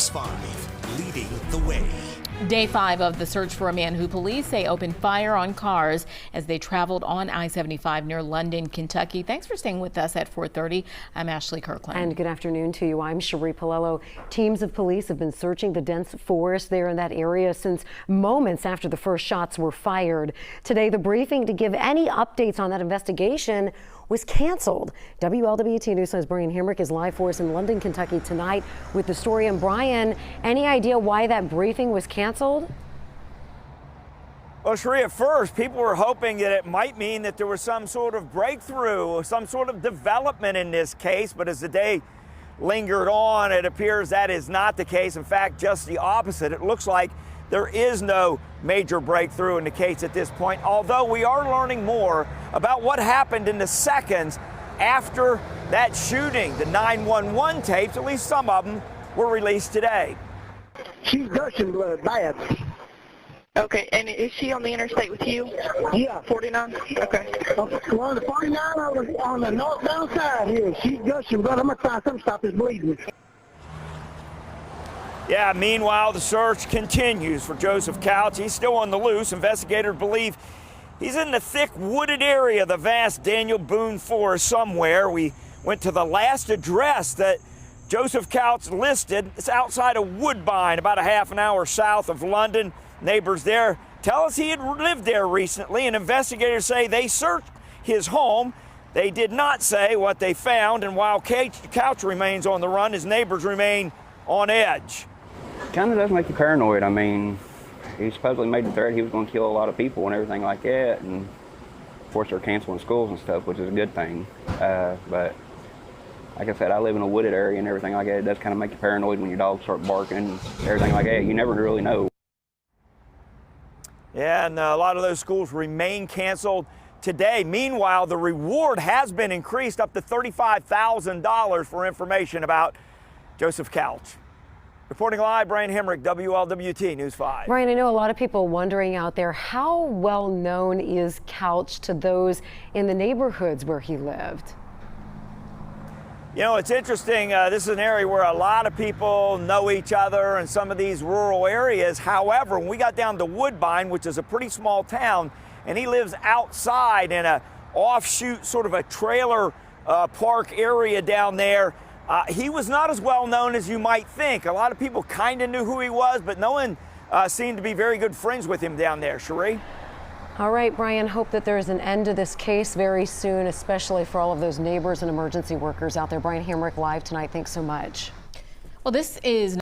News 5, leading the way. Day 5 of the search for a man who police say opened fire on cars as they traveled on I-75 near London, Kentucky. Thanks for staying with us at 4:30. I'm Ashley Kirkland. And good afternoon to you. I'm Cherie Palello. Teams of police have been searching the dense forest there in that area since moments after the first shots were fired. Today, the briefing to give any updates on that investigation was canceled. WLWT News News' Brian Hemrick is live for us in London, Kentucky tonight with the story. And Brian, any idea why that briefing was canceled? Well, Cherie, at first, people were hoping that it might mean that there was some sort of breakthrough or some sort of development in this case. But as the day lingered on, it appears that is not the case. In fact, just the opposite. It looks like there is no major breakthrough in the case at this point, although we are learning more about what happened in the seconds after that shooting. The 911 tapes, at least some of them, were released today. She's gushing blood bad. Okay, and is she on the interstate with you? Yeah. 49? Okay. Well, the 49 on the northbound side here. She's gushing blood. I'm going to try something to stop this bleeding. Yeah, meanwhile, the search continues for Joseph Couch. He's still on the loose. Investigators believe he's in the thick wooded area of the vast Daniel Boone Forest somewhere. We went to the last address that Joseph Couch listed. It's outside of Woodbine, about a half an hour south of London. Neighbors there tell us he had lived there recently, and investigators say they searched his home. They did not say what they found, and while Couch remains on the run, his neighbors remain on edge. Kind of does make you paranoid. I mean, he supposedly made the threat he was going to kill a lot of people and everything like that, and of course they're canceling schools and stuff, which is a good thing. But like I said, I live in a wooded area and everything like that. It does kind of make you paranoid when your dogs start barking and everything like that. You never really know. Yeah, and a lot of those schools remain canceled today. Meanwhile, the reward has been increased up to $35,000 for information about Joseph Couch. Reporting live, Brian Hemrick, WLWT News 5. Brian, I know a lot of people wondering out there, how well known is Couch to those in the neighborhoods where he lived? You know, it's interesting. This is an area where a lot of people know each other in some of these rural areas. However, when we got down to Woodbine, which is a pretty small town, and he lives outside in a offshoot, sort of a trailer park area down there, he was not as well known as you might think. A lot of people kind of knew who he was, but no one seemed to be very good friends with him down there. Cherie? All right, Brian, hope that there's an end to this case very soon, especially for all of those neighbors and emergency workers out there. Brian Hemrick live tonight. Thanks so much. Well, this is